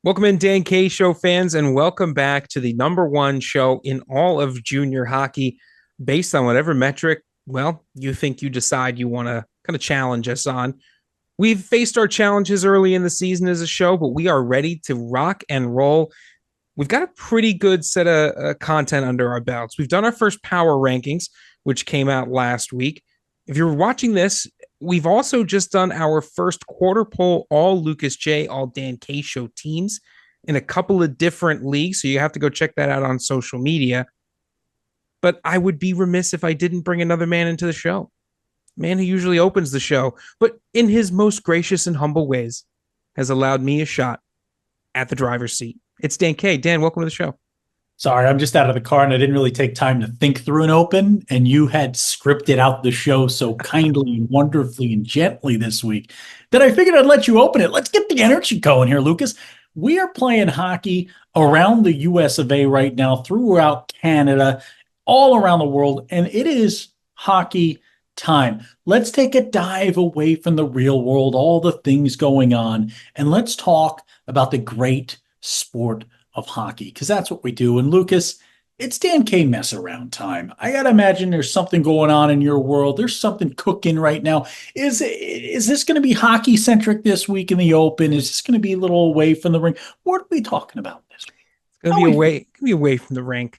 Welcome in, Dan K Show fans, and welcome back to the number one show in all of junior hockey based on whatever metric, you think you decide you want to kind of challenge us on. We've faced our challenges early in the season as a show, but we are ready to rock and roll. We've got a pretty good set of content under our belts. We've done our first power rankings, which came out last week. If you're watching this, we've also just done our first quarter poll, all Lucas J, all Dan K Show teams in a couple of different leagues. So you have to go check that out on social media. But I would be remiss if I didn't bring another man into the show. Man who usually opens the show, but in his most gracious and humble ways, has allowed me a shot at the driver's seat. It's Dan K. Dan, welcome to the show. Sorry, I'm just out of the car and I didn't really take time to think through an open. And you had scripted out the show so kindly, wonderfully, and gently this week that I figured I'd let you open it. Let's get the energy going here, Lucas. We are playing hockey around the US of A right now, throughout Canada, all around the world, and it is hockey time. Let's take a dive away from the real world, all the things going on, and let's talk about the great sport of hockey, because that's what we do. And Lucas, it's Dan K mess around time. I gotta imagine there's something going on in your world. There's something cooking right now. Is this going to be hockey centric this week in the Open? Is this going to be a little away from the ring? What are we talking about this week? It's gonna be away from the rink.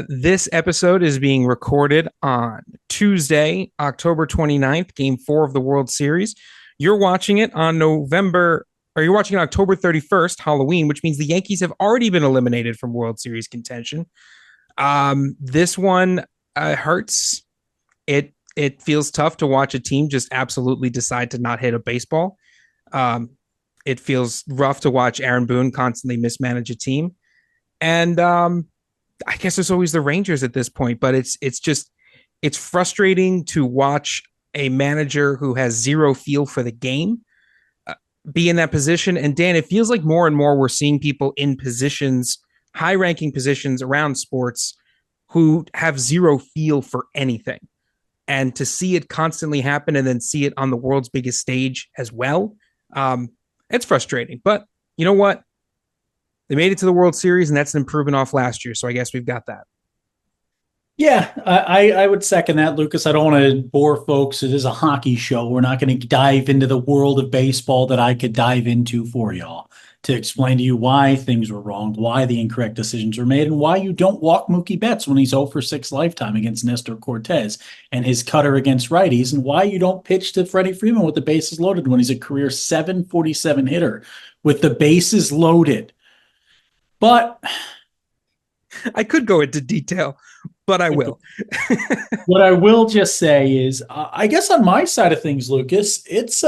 This episode is being recorded on Tuesday, October 29th, game 4 of the World Series. You're watching it on you're watching October 31st, Halloween, which means the Yankees have already been eliminated from World Series contention. This one hurts. It feels tough to watch a team just absolutely decide to not hit a baseball. It feels rough to watch Aaron Boone constantly mismanage a team. And I guess there's always the Rangers at this point, but it's frustrating to watch a manager who has zero feel for the game be in that position. And Dan, it feels like more and more we're seeing people in positions, high ranking positions around sports, who have zero feel for anything. And to see it constantly happen and then see it on the world's biggest stage as well, it's frustrating. But you know what? They made it to the World Series, and that's an improvement off last year. So I guess we've got that. Yeah, I would second that, Lucas. I don't want to bore folks. It is a hockey show. We're not going to dive into the world of baseball that I could dive into for y'all to explain to you why things were wrong, why the incorrect decisions were made, and why you don't walk Mookie Betts when he's 0 for 6 lifetime against Nestor Cortez and his cutter against righties, and why you don't pitch to Freddie Freeman with the bases loaded when he's a career 747 hitter with the bases loaded. But I could go into detail, but I will. what I will just say is, I guess on my side of things, Lucas, it's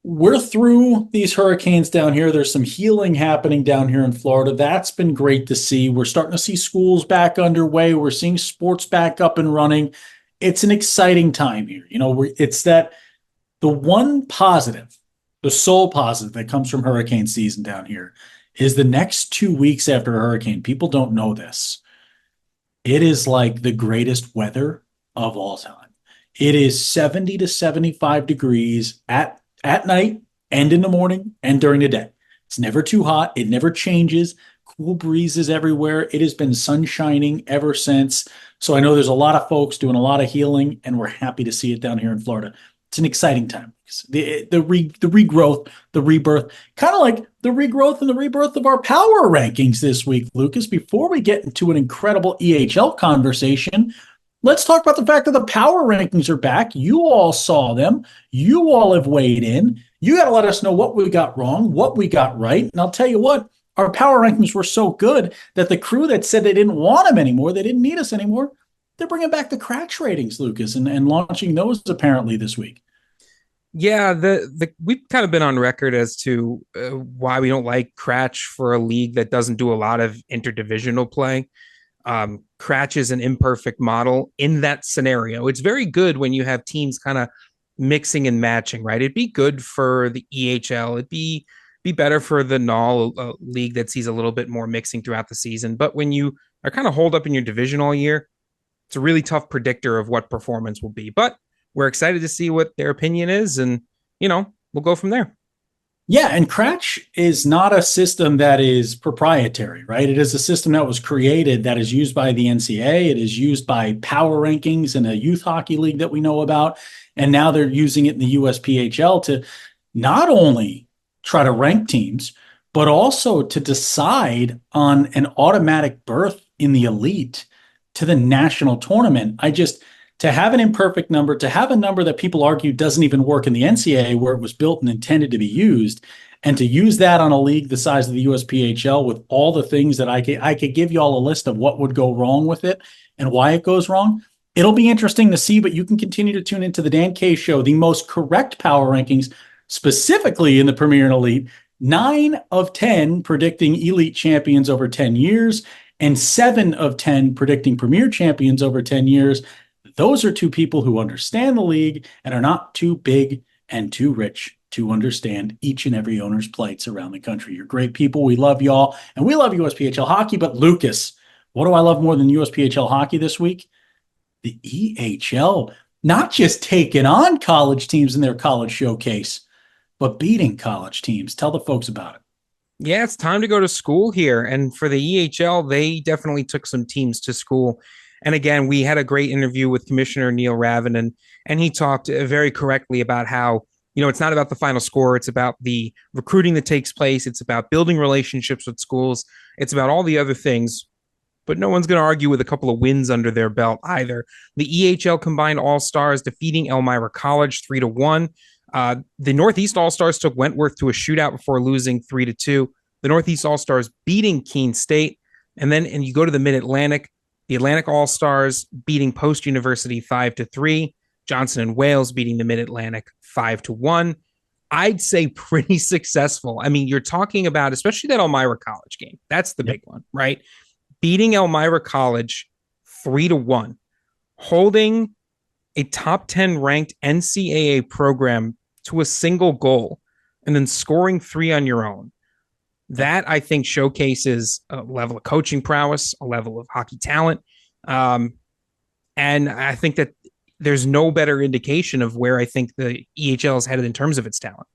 we're through these hurricanes down here. There's some healing happening down here in Florida. That's been great to see. We're starting to see schools back underway. We're seeing sports back up and running. It's an exciting time here. It's that the one positive, the sole positive that comes from hurricane season down here is the next 2 weeks after a hurricane. People don't know this. It is like the greatest weather of all time. It is 70 to 75 degrees at night and in the morning and during the day. It's never too hot. It never changes. Cool breezes everywhere. It has been sunshining ever since. So I know there's a lot of folks doing a lot of healing, and we're happy to see it down here in Florida. It's an exciting time. The regrowth, the rebirth, kind of like the regrowth and the rebirth of our power rankings this week, Lucas. Before we get into an incredible EHL conversation, let's talk about the fact that the power rankings are back. You all saw them. You all have weighed in. You got to let us know what we got wrong, what we got right. And I'll tell you what, our power rankings were so good that the crew that said they didn't want them anymore, they didn't need us anymore, they're bringing back the KRACH ratings, Lucas, and launching those apparently this week. Yeah, we've kind of been on record as to why we don't like KRACH for a league that doesn't do a lot of interdivisional play. KRACH is an imperfect model in that scenario. It's very good when you have teams kind of mixing and matching, right? It'd be good for the EHL. It'd be better for the NOL, league that sees a little bit more mixing throughout the season. But when you are kind of holed up in your division all year, it's a really tough predictor of what performance will be. But we're excited to see what their opinion is, and we'll go from there. Yeah, and KRACH is not a system that is proprietary, right? It is a system that was created that is used by the NCAA. It is used by power rankings in a youth hockey league that we know about. And now they're using it in the USPHL to not only try to rank teams, but also to decide on an automatic berth in the elite to the national tournament. To have an imperfect number, to have a number that people argue doesn't even work in the NCAA where it was built and intended to be used, and to use that on a league the size of the USPHL with all the things that I could give you all a list of what would go wrong with it and why it goes wrong. It'll be interesting to see, but you can continue to tune into the Dan K Show, the most correct power rankings, specifically in the Premier and Elite. 9 of 10 predicting elite champions over 10 years, and 7 of 10 predicting premier champions over 10 years. Those are two people who understand the league and are not too big and too rich to understand each and every owner's plights around the country. You're great people. We love y'all, and we love USPHL hockey. But Lucas, what do I love more than USPHL hockey this week? The EHL, not just taking on college teams in their college showcase, but beating college teams. Tell the folks about it. Yeah, it's time to go to school here. And for the EHL, they definitely took some teams to school. And again, we had a great interview with Commissioner Neil Ravin, and he talked very correctly about how, it's not about the final score. It's about the recruiting that takes place. It's about building relationships with schools. It's about all the other things. But no one's going to argue with a couple of wins under their belt either. The EHL combined All-Stars defeating Elmira College 3-1. The Northeast All-Stars took Wentworth to a shootout before losing 3-2. The Northeast All-Stars beating Keene State. And you go to the Mid-Atlantic, the Atlantic All-Stars beating Post University 5-3. Johnson and Wales beating the Mid-Atlantic 5-1. I'd say pretty successful. I mean, you're talking about, especially that Elmira College game. That's the big one, right? Beating Elmira College 3-1, holding a top 10 ranked NCAA program to a single goal, and then scoring 3 on your own. That, I think, showcases a level of coaching prowess, a level of hockey talent. And I think that there's no better indication of where I think the EHL is headed in terms of its talent.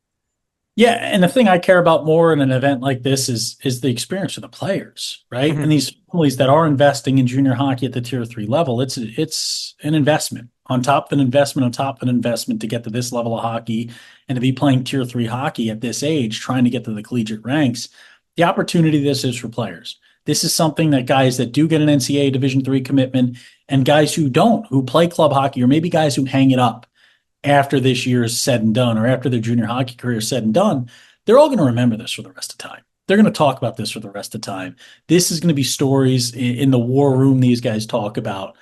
Yeah, and the thing I care about more in an event like this is the experience of the players, right? Mm-hmm. And these families that are investing in junior hockey at the tier 3 level, it's an investment on top of an investment on top of an investment to get to this level of hockey and to be playing tier 3 hockey at this age, trying to get to the collegiate ranks. The opportunity this is for players. This is something that guys that do get an NCAA Division 3 commitment and guys who don't, who play club hockey, or maybe guys who hang it up after this year is said and done, or after their junior hockey career is said and done, they're all going to remember this for the rest of time. They're going to talk about this for the rest of time. This is going to be stories in the war room these guys talk about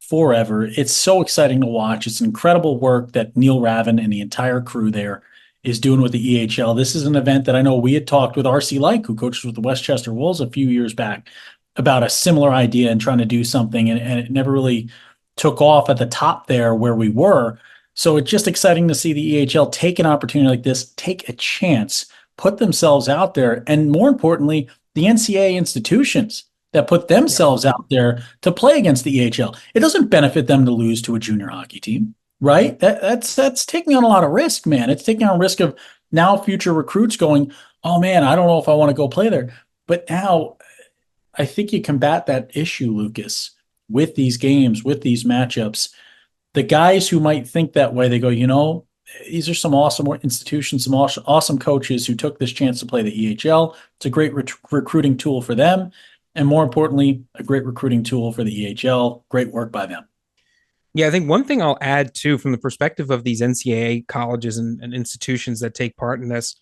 forever. It's so exciting to watch. It's incredible work that Neil Ravin and the entire crew there is doing with the EHL. This is an event that I know we had talked with RC Like, who coaches with the Westchester Wolves a few years back, about a similar idea and trying to do something, and it never really took off at the top there where we were. So it's just exciting to see the EHL take an opportunity like this, take a chance, put themselves out there, and more importantly, the NCAA institutions that put themselves out there to play against the EHL. It doesn't benefit them to lose to a junior hockey team, right? That's taking on a lot of risk, man. It's taking on risk of now future recruits going, oh man, I don't know if I want to go play there. But now I think you combat that issue, Lucas, with these games, with these matchups. The guys who might think that way, they go, these are some awesome institutions, some awesome coaches who took this chance to play the EHL. It's a great recruiting tool for them. And more importantly, a great recruiting tool for the EHL. Great work by them. Yeah, I think one thing I'll add too, from the perspective of these NCAA colleges and institutions that take part in this,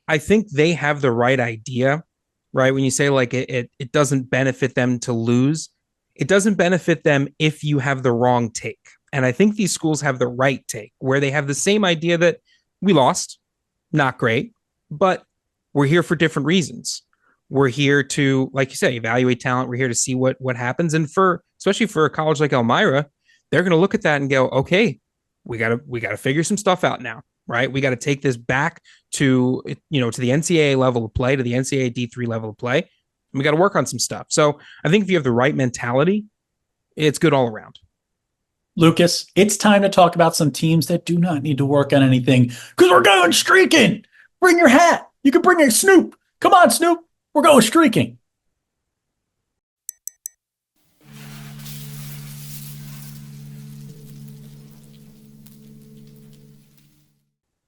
I think they have the right idea, right? When you say like it doesn't benefit them to lose, it doesn't benefit them if you have the wrong take. And I think these schools have the right take, where they have the same idea that we lost, not great, but we're here for different reasons. We're here to, like you say, evaluate talent. We're here to see what happens. And especially for a college like Elmira, they're going to look at that and go, okay, we got to figure some stuff out now, right? We got to take this back to the NCAA level of play, to the NCAA D3 level of play. We got to work on some stuff. So I think if you have the right mentality, it's good all around. Lucas, it's time to talk about some teams that do not need to work on anything because we're going streaking. Bring your hat. You can bring your Snoop. Come on, Snoop. We're going streaking.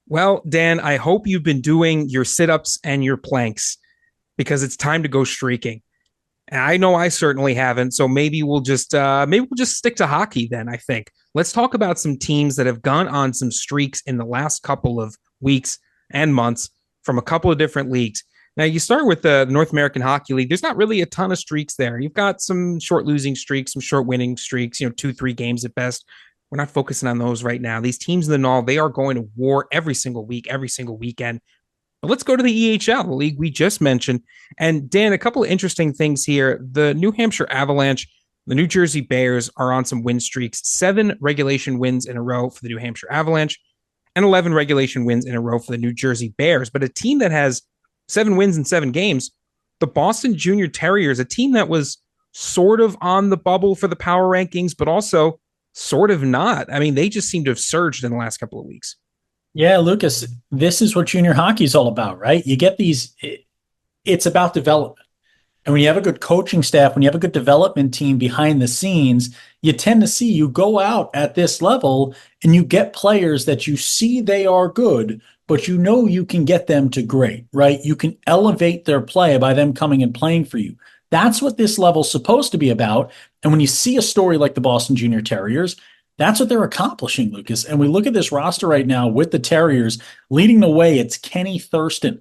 Well, Dan, I hope you've been doing your sit ups and your planks because it's time to go streaking. And I know I certainly haven't. So maybe we'll just stick to hockey then, I think. Let's talk about some teams that have gone on some streaks in the last couple of weeks and months from a couple of different leagues. Now, you start with the North American Hockey League. There's not really a ton of streaks there. You've got some short losing streaks, some short winning streaks, 2, 3 games at best. We're not focusing on those right now. These teams in the Null, they are going to war every single week, every single weekend. But let's go to the EHL, the league we just mentioned. And Dan, a couple of interesting things here. The New Hampshire Avalanche, the New Jersey Bears are on some win streaks, 7 regulation wins in a row for the New Hampshire Avalanche and 11 regulation wins in a row for the New Jersey Bears. But a team that has 7 wins in 7 games, the Boston Junior Terriers, a team that was sort of on the bubble for the power rankings, but also sort of not. I mean, they just seem to have surged in the last couple of weeks. Yeah, Lucas, this is what junior hockey is all about, right? You get these, it's about development. And when you have a good coaching staff, when you have a good development team behind the scenes, you tend to see you go out at this level and you get players that you see they are good, but you know you can get them to great, right? You can elevate their play by them coming and playing for you. That's what this level's supposed to be about. And when you see a story like the Boston Junior Terriers, that's what they're accomplishing, Lucas. And we look at this roster right now with the Terriers leading the way. It's Kenny Thurston,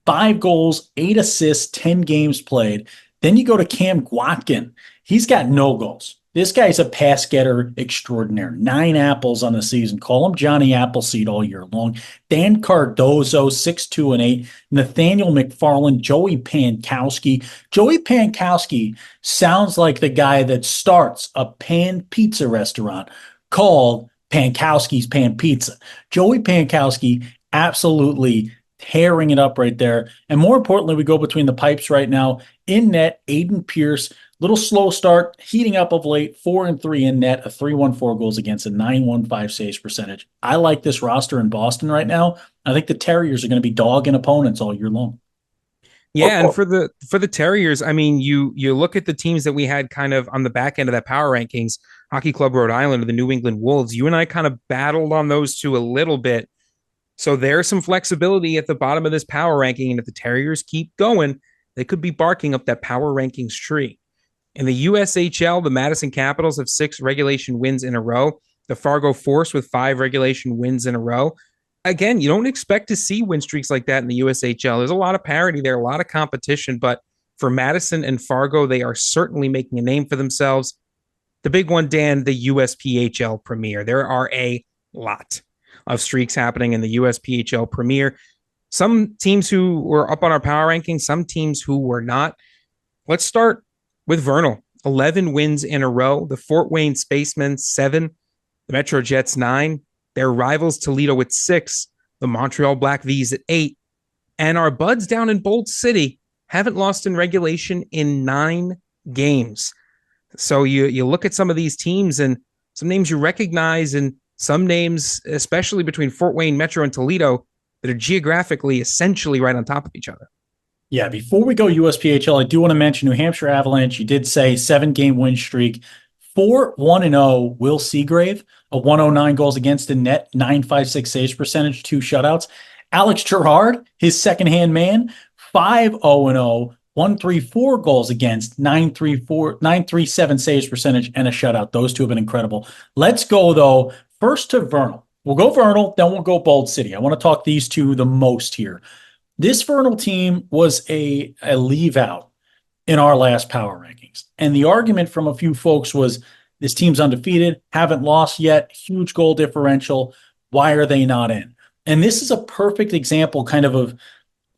5 goals, 8 assists, 10 games played. Then you go to Cam Gwatkin. He's got no goals. This guy's a pass getter extraordinaire. 9 apples on the season. Call him Johnny Appleseed all year long. Dan Cardozo, 6'2" and 8. Nathaniel McFarland, Joey Pankowski. Joey Pankowski sounds like the guy that starts a pan pizza restaurant called Pankowski's Pan Pizza. Joey Pankowski absolutely tearing it up right there. And more importantly, we go between the pipes right now. In net, Aiden Pierce, little slow start, heating up of late, 4-3 in net, a 3.14 goals against, a 9.15 saves percentage. I like this roster in Boston right now. I think the Terriers are going to be dogging opponents all year long. Yeah, and for the Terriers, I mean, you look at the teams that we had kind of on the back end of that power rankings, Hockey Club Rhode Island or the New England Wolves. You and I kind of battled on those two a little bit. So there's some flexibility at the bottom of this power ranking. And if the Terriers keep going, they could be barking up that power rankings tree. In the USHL, the Madison Capitals have 6 regulation wins in a row. The Fargo Force with 5 regulation wins in a row. Again, you don't expect to see win streaks like that in the USHL. There's a lot of parity there, a lot of competition, but for Madison and Fargo, they are certainly making a name for themselves. The big one, Dan, the USPHL Premier. There are a lot of streaks happening in the USPHL Premier. Some teams who were up on our power rankings, some teams who were not. Let's start with Vernal. 11 wins in a row. The Fort Wayne Spacemen, 7. The Metro Jets, 9. Their rivals, Toledo, with 6. The Montreal Black V's at 8. And our buds down in Bold City haven't lost in regulation in 9 games. So you look at some of these teams and some names you recognize and some names, especially between Fort Wayne, Metro, and Toledo, that are geographically essentially right on top of each other. Yeah, before we go USPHL, I do want to mention New Hampshire Avalanche. You did say 7-game win streak. 4-1-0 Will Seagrave, a 109 goals against in net, 9.56 saves percentage, 2 shutouts. Alex Gerard, his second-hand man, 5-0-0, 134 goals against, 937 saves percentage, and a shutout. Those two have been incredible. Let's go, though, first to Vernal. We'll go Vernal, then we'll go Bold City. I want to talk these two the most here. This Vernal team was a leave out in our last power rankings. And the argument from a few folks was this team's undefeated, haven't lost yet, huge goal differential. Why are they not in? And this is a perfect example kind of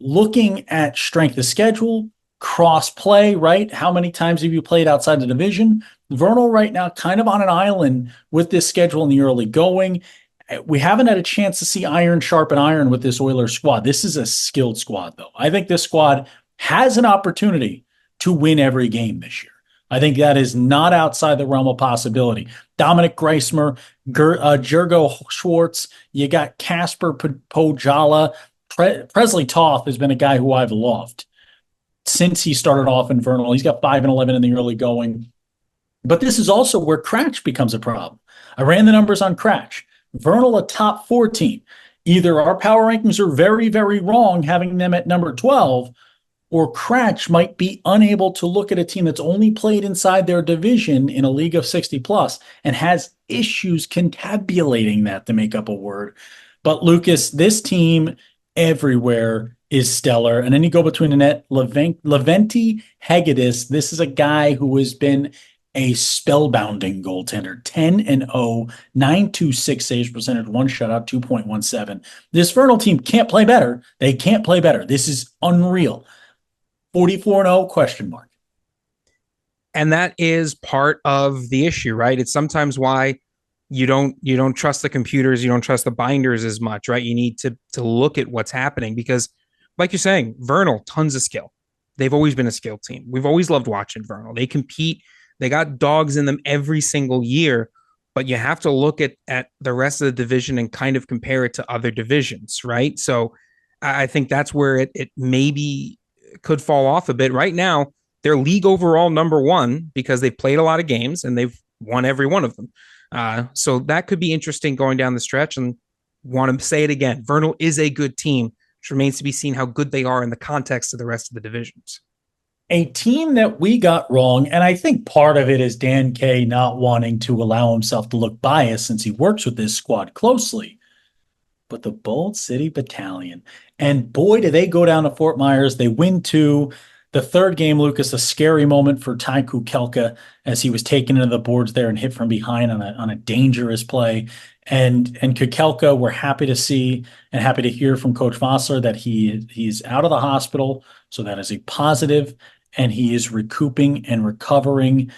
looking at strength of schedule, cross play, right? How many times have you played outside the division? Vernal right now kind of on an island with this schedule in the early going. We haven't had a chance to see iron sharpen iron with this Oilers squad. This is a skilled squad, though. I think this squad has an opportunity to win every game this year. I think that is not outside the realm of possibility. Dominic Greismer, Jurgo Schwartz, you got Casper Pojala, Presley Toth has been a guy who I've loved since he started off in Vernal. He's got 5-11 in the early going. But this is also where KRACH becomes a problem. I ran the numbers on KRACH. Vernal, a top 4 team. Either our power rankings are very, very wrong, having them at number 12, or KRACH might be unable to look at a team that's only played inside their division in a league of 60 plus and has issues contabulating that, to make up a word. But Lucas, this team everywhere is stellar. And then you go between the net, Leventi Hegedus. This is a guy who has been a spellbounding goaltender. 10-0, 926 saves percentage, one shutout, 2.17. This Vernal team can't play better. They can't play better. This is unreal. 44-0 question mark. And that is part of the issue, right? It's sometimes why you don't trust the computers, you don't trust the binders as much, right? You need to look at what's happening because, like you're saying, Vernal, tons of skill. They've always been a skilled team. We've always loved watching Vernal. They compete. They got dogs in them every single year, but you have to look at the rest of the division and kind of compare it to other divisions, right? So I think that's where it maybe could fall off a bit. Right now, they're league overall number 1 because they've played a lot of games and they've won every one of them. So that could be interesting going down the stretch. And want to say it again, Vernal is a good team, which remains to be seen how good they are in the context of the rest of the divisions. A team that we got wrong, and I think part of it is Dan Kay not wanting to allow himself to look biased since he works with this squad closely, but the Bold City Battalion. And boy, do they go down to Fort Myers. They win 2. The third game, Lucas, a scary moment for Taiku Kelka as he was taken into the boards there and hit from behind on a dangerous play. And Kukelka, we're happy to see and happy to hear from Coach Vossler that he's out of the hospital. So that is a positive, and he is recouping and recovering.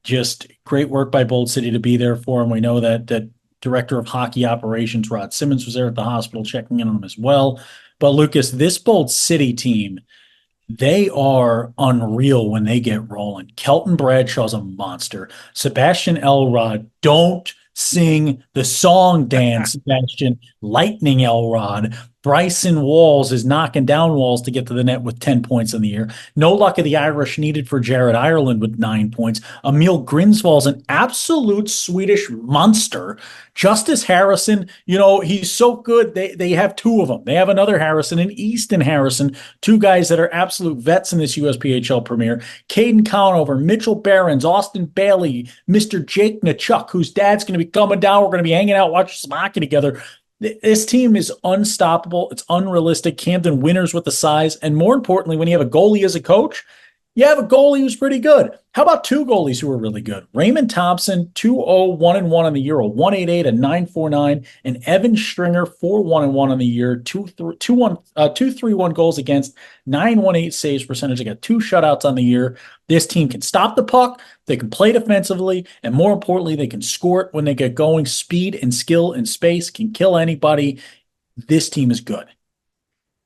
Just great work by Bold City to be there for him. We know that Director of Hockey Operations, Rod Simmons, was there at the hospital checking in on him as well. But Lucas, this Bold City team, they are unreal when they get rolling. Kelton Bradshaw's a monster. Sebastian Elrod, don't sing the song, Dan. Sebastian, Lightning Elrod. Bryson Walls is knocking down walls to get to the net with 10 points in the year. No luck of the Irish needed for Jared Ireland with 9 points. Emil Grinsvall's an absolute Swedish monster. Justice Harrison, he's so good. They have 2 of them. They have another Harrison and Easton Harrison, 2 guys that are absolute vets in this USPHL Premier. Caden Conover, Mitchell Behrens, Austin Bailey, Mr. Jake Nachuk, whose dad's going to be coming down. We're going to be hanging out, watching some hockey together. This team is unstoppable. It's unrealistic. Camden Winters with the size. And more importantly, when you have a goalie as a coach, you have a goalie who's pretty good. How about 2 goalies who are really good? Raymond Thompson, 2-0, 1-1 on the year, a 1.88, a 9.49, and Evan Stringer, 4-1-1 on the year, 2.31 goals against, 9.18 saves percentage. They got 2 shutouts on the year. This team can stop the puck, they can play defensively, and more importantly, they can score it when they get going. Speed and skill and space can kill anybody. This team is good.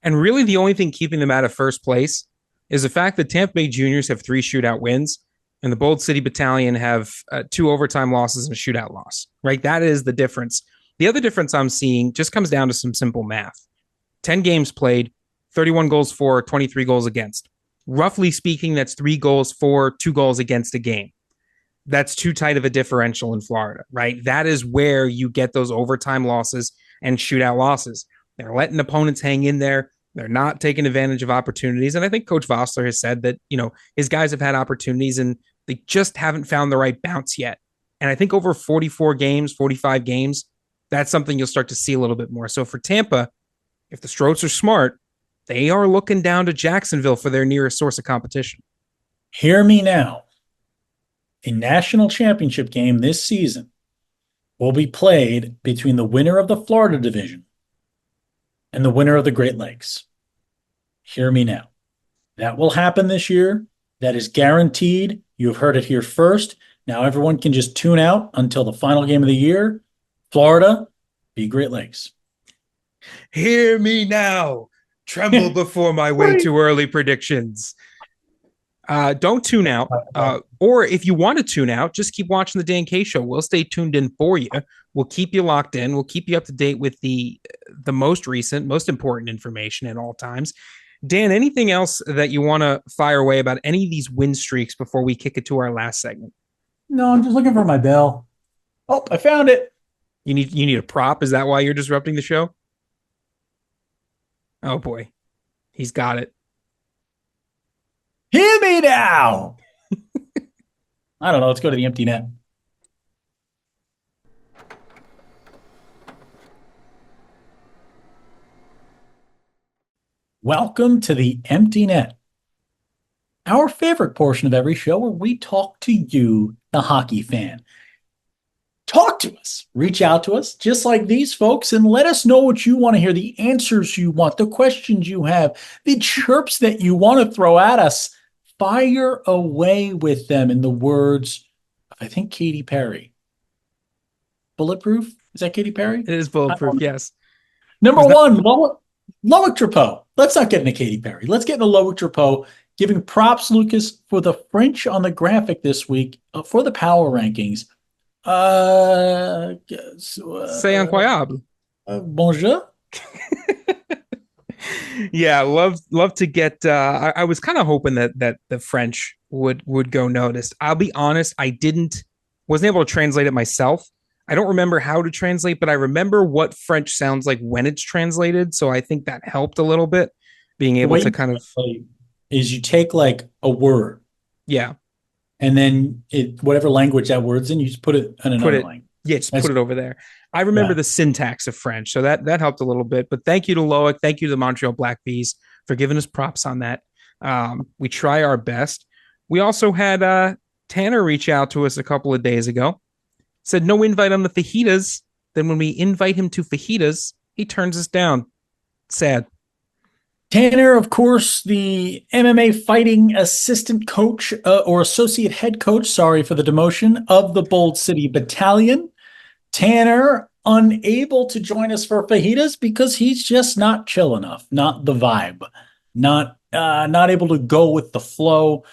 And really the only thing keeping them out of first place is the fact that Tampa Bay Juniors have 3 shootout wins and the Bold City Battalion have 2 overtime losses and a shootout loss, right? That is the difference. The other difference I'm seeing just comes down to some simple math. 10 games played, 31 goals for, 23 goals against. Roughly speaking, that's 3 goals for, 2 goals against a game. That's too tight of a differential in Florida, right? That is where you get those overtime losses and shootout losses. They're letting opponents hang in there. They're not taking advantage of opportunities. And I think Coach Vossler has said that, his guys have had opportunities and they just haven't found the right bounce yet. And I think over 44 games, 45 games, that's something you'll start to see a little bit more. So for Tampa, if the Strokes are smart, they are looking down to Jacksonville for their nearest source of competition. Hear me now. A national championship game this season will be played between the winner of the Florida division and the winner of the Great Lakes. Hear me now. That will happen this year. That is guaranteed. You've heard it here first. Now everyone can just tune out until the final game of the year. Florida, be Great Lakes. Hear me now. Tremble before my way too early predictions. Don't tune out. Or if you want to tune out, just keep watching the Dan K Show. We'll stay tuned in for you. We'll keep you locked in. We'll keep you up to date with the most recent, most important information at all times. Dan, anything else that you want to fire away about any of these win streaks before we kick it to our last segment? No, I'm just looking for my bell. Oh, I found it. You need a prop? Is that why you're disrupting the show? Oh boy, he's got it. Hear me now. I don't know. Let's go to the empty net. Welcome to the empty net, our favorite portion of every show where we talk to you, the hockey fan. Talk to us, reach out to us, just like these folks, and let us know what you want to hear, the answers you want, the questions you have, the chirps that you want to throw at us. Fire away with them in the words of, I think, Katy Perry. Bulletproof? Is that Katy Perry? It is bulletproof, yes. Number one, Loic Drapeau. Let's not get into Katy Perry. Let's get into Loic Drapeau, giving props, Lucas, for the French on the graphic this week for the power rankings. C'est incroyable. Bonjour. Yeah, love to get. I was kind of hoping that the French would go noticed. I'll be honest, wasn't able to translate it myself. I don't remember how to translate, but I remember what French sounds like when it's translated. So I think that helped a little bit, being able to kind of is you take like a word, yeah, and then whatever language that word's in, you just put it in another language. Yeah, just put it over there. I remember the syntax of French, so that helped a little bit. But thank you to Loic, thank you to the Montreal Black Bees for giving us props on that. We try our best. We also had Tanner reach out to us a couple of days ago. Said no invite on the fajitas. Then when we invite him to fajitas, he turns us down. Sad. Tanner, of course, the MMA fighting assistant coach or associate head coach, sorry for the demotion, of the Bold City Battalion. Tanner, unable to join us for fajitas because he's just not chill enough, not the vibe, not able to go with the flow.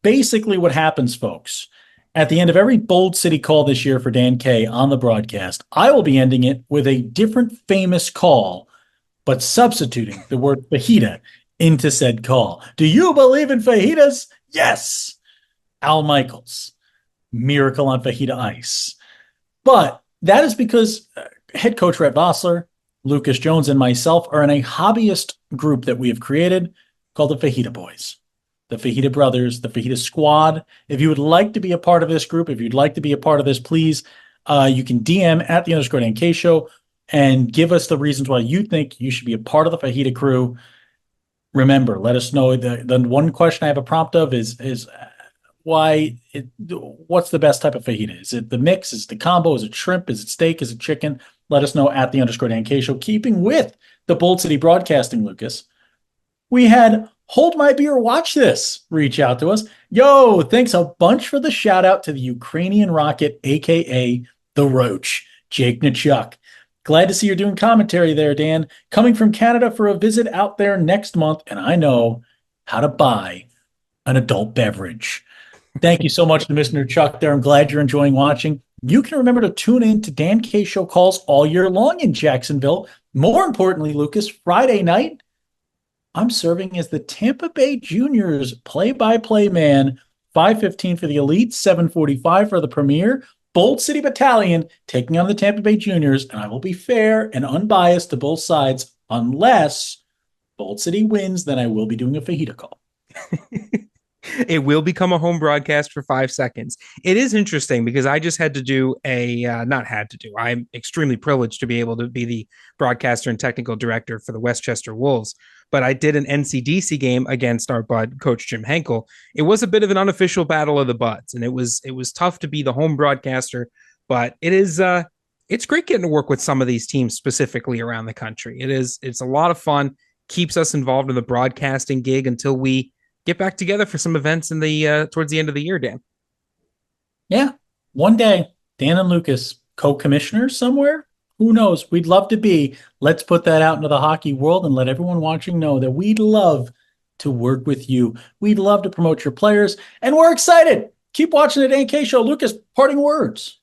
Basically what happens, folks, at the end of every Bold City call this year for Dan K on the broadcast, I will be ending it with a different famous call, but substituting the word fajita into said call. Do you believe in fajitas? Yes. Al Michaels, miracle on fajita ice. But that is because head coach Rhett Vossler, Lucas Jones, and myself are in a hobbyist group that we have created called the Fajita Boys. The Fajita Brothers, the Fajita Squad. If you would like to be a part of this group, if you'd like to be a part of this, please, you can DM at the _NK show and give us the reasons why you think you should be a part of the Fajita crew. Remember, let us know. The one question I have a prompt of is what's the best type of fajita? Is it the mix? Is it the combo? Is it shrimp? Is it steak? Is it chicken? Let us know at the _NK show. Keeping with the Bold City Broadcasting, Lucas, we had Hold My Beer, Watch This reach out to us. Yo, thanks a bunch for the shout out to the Ukrainian Rocket, aka the Roach, Jake Nichuk. Glad to see you're doing commentary there, Dan. Coming from Canada for a visit out there next month, and I know how to buy an adult beverage. Thank you so much to Mr. Chuck there. I'm glad you're enjoying watching. You can remember to tune in to Dan K Show calls all year long in Jacksonville. More importantly, Lucas, Friday night, I'm serving as the Tampa Bay Juniors play-by-play man. 5:15 for the Elite, 7:45 for the Premier. Bold City Battalion taking on the Tampa Bay Juniors, and I will be fair and unbiased to both sides unless Bold City wins, then I will be doing a fajita call. It will become a home broadcast for 5 seconds. It is interesting because I just had to do I'm extremely privileged to be able to be the broadcaster and technical director for the Westchester Wolves. But I did an NCDC game against our bud, Coach Jim Henkel. It was a bit of an unofficial battle of the buds, and it was tough to be the home broadcaster. But it's great getting to work with some of these teams specifically around the country. It's a lot of fun, keeps us involved in the broadcasting gig until we get back together for some events in the towards the end of the year, Dan. Yeah, one day, Dan and Lucas, co-commissioners somewhere. Who knows? We'd love to be. Let's put that out into the hockey world and let everyone watching know that we'd love to work with you. We'd love to promote your players, and we're excited. Keep watching the NK Show. Lucas, parting words.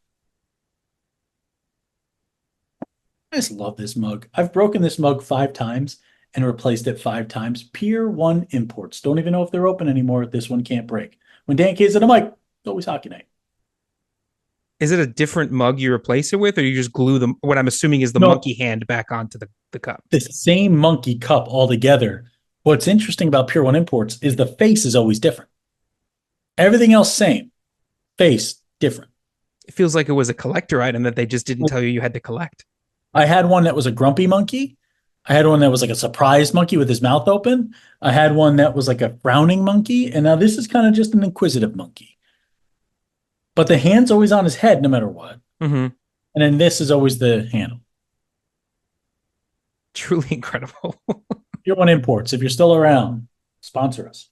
I just love this mug. I've broken this mug 5 times and replaced it 5 times. Pier 1 imports. Don't even know if they're open anymore. This one can't break. When Dan K's at, I'm like, it's always hockey night. Is it a different mug you replace it with, or you just glue them? What I'm assuming is the No, monkey hand back onto the cup. the same monkey cup altogether. What's interesting about Pier 1 imports is the face is always different. Everything else same. Face different. It feels like it was a collector item that they just didn't tell you had to collect. I had one that was a grumpy monkey. I had one that was like a surprised monkey with his mouth open. I had one that was like a frowning monkey. And now this is kind of just an inquisitive monkey. But the hand's always on his head no matter what. Mm-hmm. And then this is always the handle. Truly incredible. Pier 1 imports, if you're still around, sponsor us.